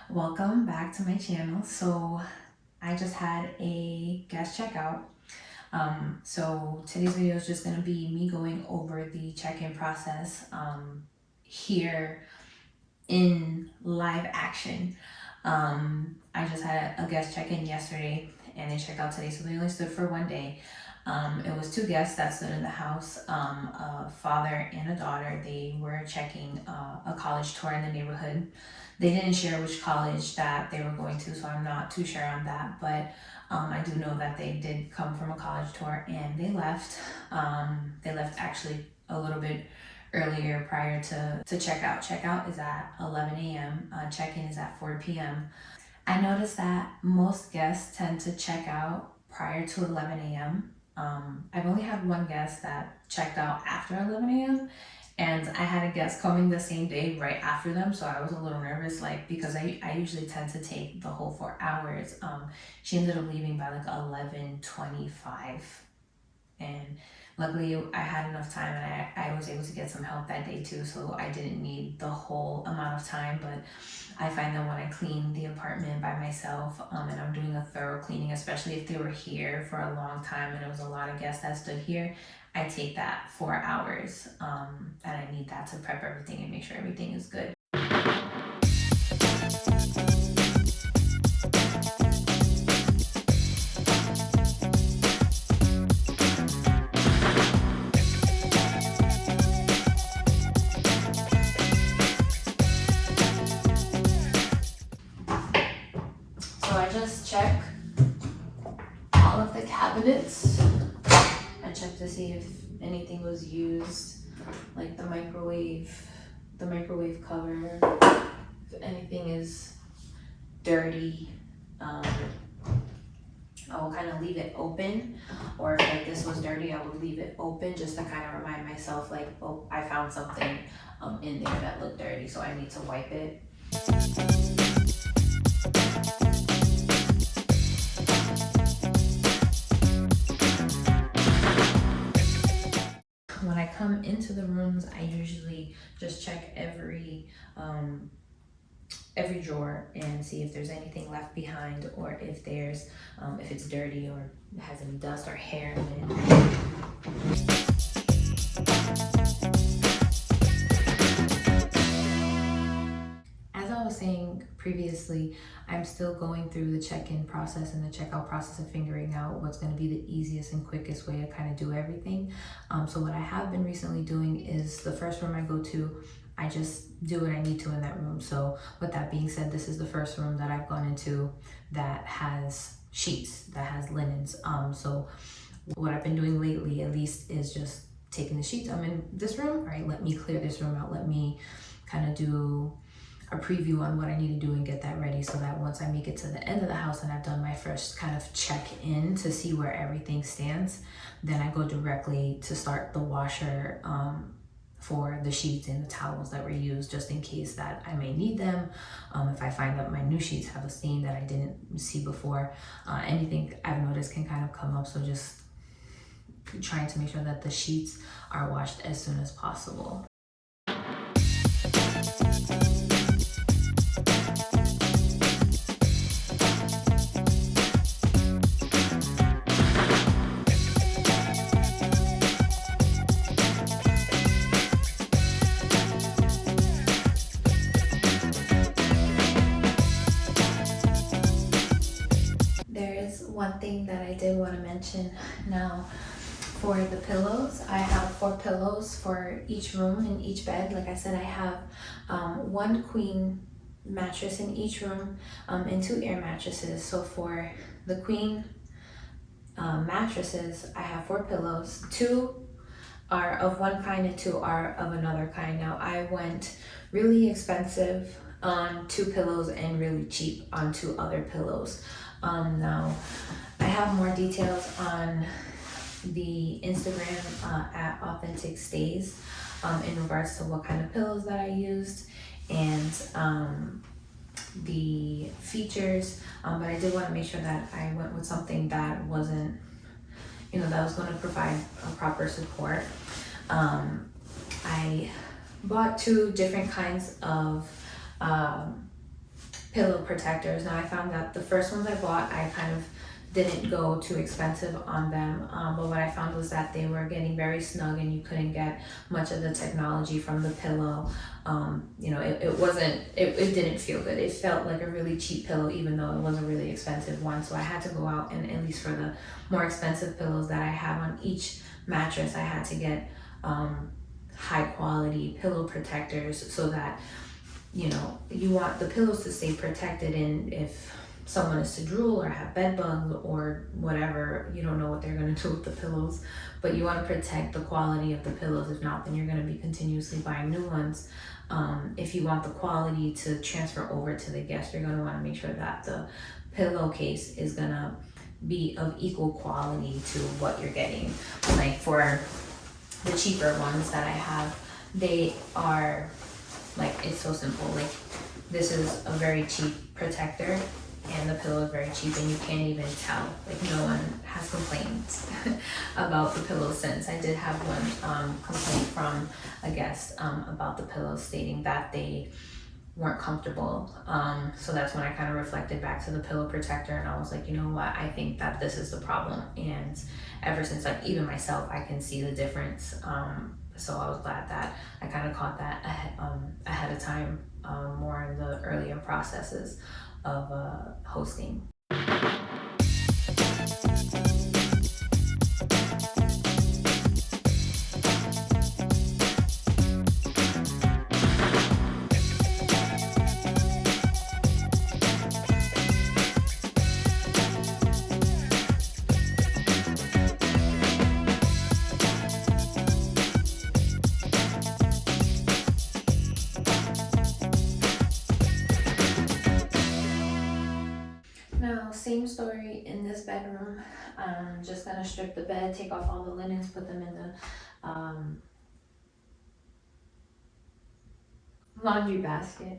Welcome back to my channel. So I just had a guest checkout. So today's video is just going to be me going over the check-in process here in live action. I just had a guest check-in yesterday and they checked out today, so they only stood for one day. It was two guests that stood in the house, a father and a daughter. They were checking a college tour in the neighborhood. They didn't share which college that they were going to, so I'm not too sure on that, but I do know that they did come from a college tour and they left. They left actually a little bit earlier prior to checkout. Checkout is at 11 a.m. Check-in is at 4 p.m. I noticed that most guests tend to check out prior to 11 a.m. I've only had one guest that checked out after 11 a.m. and I had a guest coming the same day right after them, so I was a little nervous, like, because I usually tend to take the whole 4 hours. She ended up leaving by like 11:25, and luckily I had enough time and I was able to get some help that day too, so I didn't need the whole amount of time. But I find that when I clean the apartment by myself and I'm doing a thorough cleaning, especially if they were here for a long time and it was a lot of guests that stood here, I take that 4 hours and I need that to prep everything and make sure everything is good. So I just check all of the cabinets. I check to see if anything was used, like the microwave cover, if anything is dirty. I will kind of leave it open, or if like this was dirty, I would leave it open just to kind of remind myself, like, oh, I found something in there that looked dirty, so I need to wipe it. When I come into the rooms, I usually just check every drawer and see if there's anything left behind, or if there's if it's dirty or has any dust or hair in it. As I was saying previously, I'm still going through the check-in process and the checkout process of figuring out what's going to be the easiest and quickest way to kind of do everything. So what I have been recently doing is the first room I go to, I just do what I need to in that room. So with that being said, this is the first room that I've gone into that has sheets, that has linens. So what I've been doing lately, at least, is just taking the sheets. I'm in this room, all right, let me clear this room out. Let me kind of do a preview on what I need to do and get that ready, so that once I make it to the end of the house and I've done my first kind of check-in to see where everything stands, then I go directly to start the washer for the sheets and the towels that were used, just in case that I may need them. If I find that my new sheets have a stain that I didn't see before, anything I've noticed can kind of come up, so just trying to make sure that the sheets are washed as soon as possible. One thing that I did want to mention now, for the pillows, I have 4 pillows for each room in each bed. Like I said, I have one queen mattress in each room and 2 air mattresses. So for the queen mattresses, I have 4 pillows. 2 are of one kind and 2 are of another kind. Now I went really expensive on 2 pillows and really cheap on 2 other pillows. Now I have more details on the Instagram at Authentic Stays in regards to what kind of pillows that I used and the features, but I did want to make sure that I went with something that wasn't, that was going to provide a proper support. I bought 2 different kinds of pillow protectors. Now I found that the first ones I bought, I kind of didn't go too expensive on them, but what I found was that they were getting very snug and you couldn't get much of the technology from the pillow. It didn't feel good. It felt like a really cheap pillow even though it was a really expensive one. So I had to go out and, at least for the more expensive pillows that I have on each mattress, I had to get high quality pillow protectors so that you want the pillows to stay protected, and if someone is to drool or have bed bugs or whatever, you don't know what they're going to do with the pillows, but you want to protect the quality of the pillows. If not, then you're going to be continuously buying new ones. If you want the quality to transfer over to the guest, you're going to want to make sure that the pillowcase is going to be of equal quality to what you're getting. Like for the cheaper ones that I have, they are like, it's so simple. Like, this is a very cheap protector and the pillow is very cheap and you can't even tell. Like, no one has complained about the pillow since. I did have one complaint from a guest about the pillow, stating that they weren't comfortable. So that's when I kind of reflected back to the pillow protector and I was like, you know what, I think that this is the problem. And ever since, like, even myself, I can see the difference. So I was glad that I kind of caught that ahead of time, more in the earlier processes of hosting. Now, same story in this bedroom. I'm just gonna strip the bed, take off all the linens, put them in the laundry basket.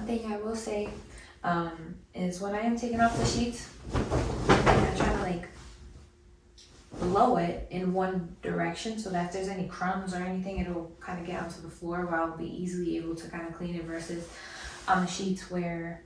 Thing I will say is when I am taking off the sheets, I try to like blow it in one direction so that if there's any crumbs or anything, it'll kind of get onto the floor where I'll be easily able to kind of clean it, versus on the sheets where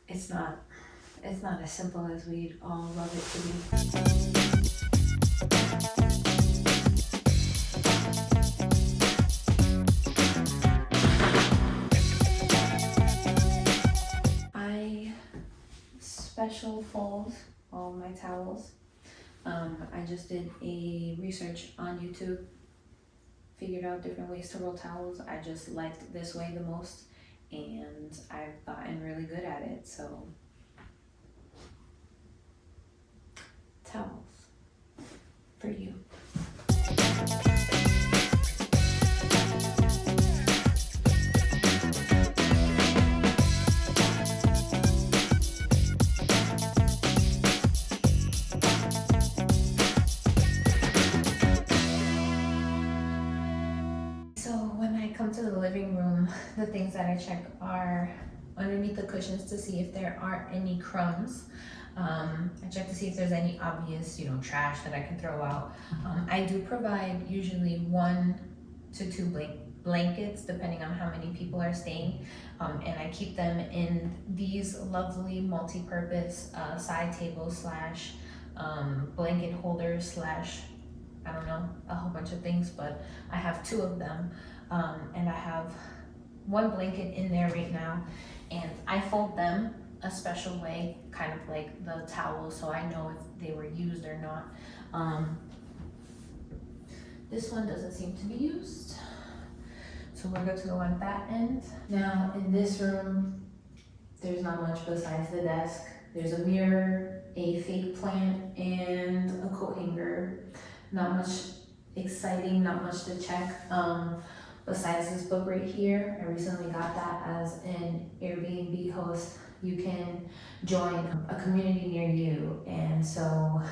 it's not as simple as we'd all love it to be. Special fold all my towels. I just did a research on YouTube, figured out different ways to roll towels. I just liked this way the most and I've gotten really good at it. So towels for you. Come to the living room, the things that I check are underneath the cushions to see if there aren't any crumbs. I check to see if there's any obvious, trash that I can throw out. I do provide usually 1 to 2 blankets depending on how many people are staying, and I keep them in these lovely multi-purpose side tables slash blanket holders slash, I don't know, a whole bunch of things, but I have 2 of them. And I have 1 blanket in there right now, and I fold them a special way, kind of like the towels, so I know if they were used or not. This one doesn't seem to be used, so we'll go to the one at that end. Now in this room, there's not much besides the desk. There's a mirror, a fake plant, and a coat hanger. Not much exciting, not much to check. Besides this book right here, I recently got that as an Airbnb host you can join a community near you. And so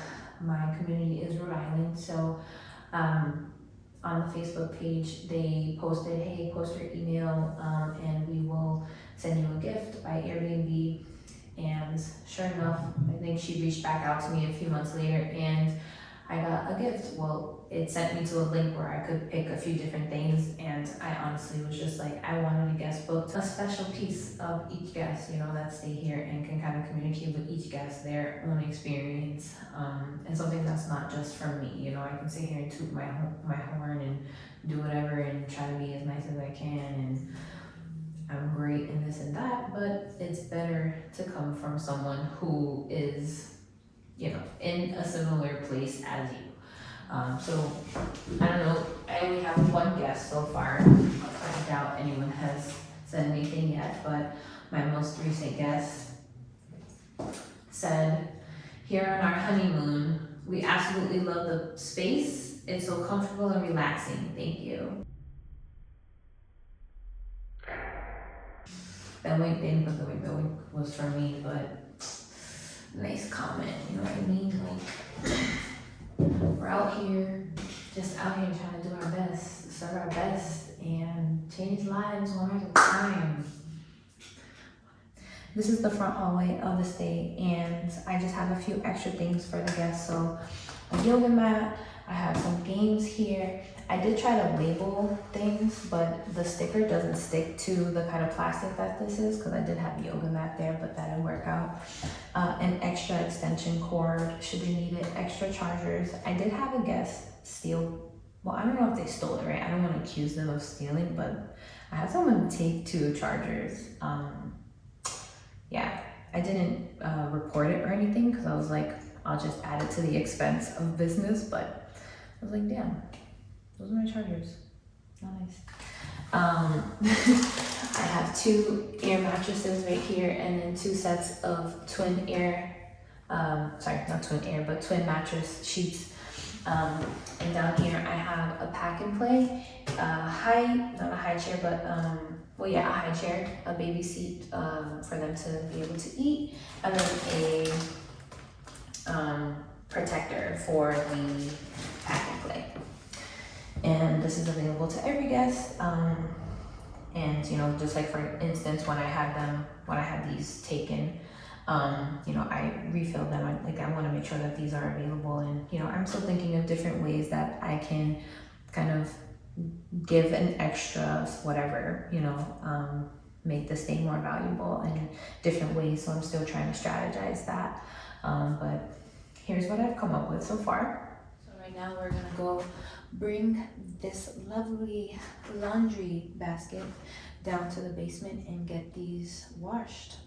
my community is Rhode Island. So on the Facebook page, they posted, hey, post your email and we will send you a gift by Airbnb. And sure enough, I think she reached back out to me a few months later and I got a gift. Well, it sent me to a link where I could pick a few different things, and I honestly was just like, I wanted a guest book, a special piece of each guest, you know, that stay here and can kind of communicate with each guest their own experience, and something that's not just from me. You know, I can sit here and toot my horn and do whatever and try to be as nice as I can, and I'm great in this and that, but it's better to come from someone who is, you know, in a similar place as you. So I don't know, I only have one guest so far. I doubt anyone has said anything yet, but my most recent guest said, here on our honeymoon, we absolutely love the space. It's so comfortable and relaxing. Thank you. That wink didn't, but the wink was for me, but nice comment, you know what I mean? Like, we're out here, just out here trying to do our best, serve our best, and change lives one at a time. This is the front hallway of the stay, and I just have a few extra things for the guests. So a yoga mat, I have some games here. I did try to label things, but the sticker doesn't stick to the kind of plastic that this is, because I did have a yoga mat there, but that didn't work out. An extra extension cord should you need it, extra chargers. I did have a guest steal, well, I don't know if they stole it, right? I don't want to accuse them of stealing, but I had someone take 2 chargers. Yeah, I didn't report it or anything, because I was like, I'll just add it to the expense of business, but I was like, damn. Those are my chargers. Nice. I have 2 air mattresses right here, and then 2 sets of twin air, sorry, not twin air, but twin mattress sheets. And down here I have a pack and play, not a high chair, but well, yeah, a high chair, a baby seat for them to be able to eat, and then a protector for the pack and play. And this is available to every guest. And you know, just like for instance, when I had these taken, you know, I refilled them. I want to make sure that these are available, and you know, I'm still thinking of different ways that I can kind of give an extra whatever, you know, make the stay more valuable in different ways. So I'm still trying to strategize that. But here's what I've come up with so far. So right now we're gonna go bring this lovely laundry basket down to the basement and get these washed.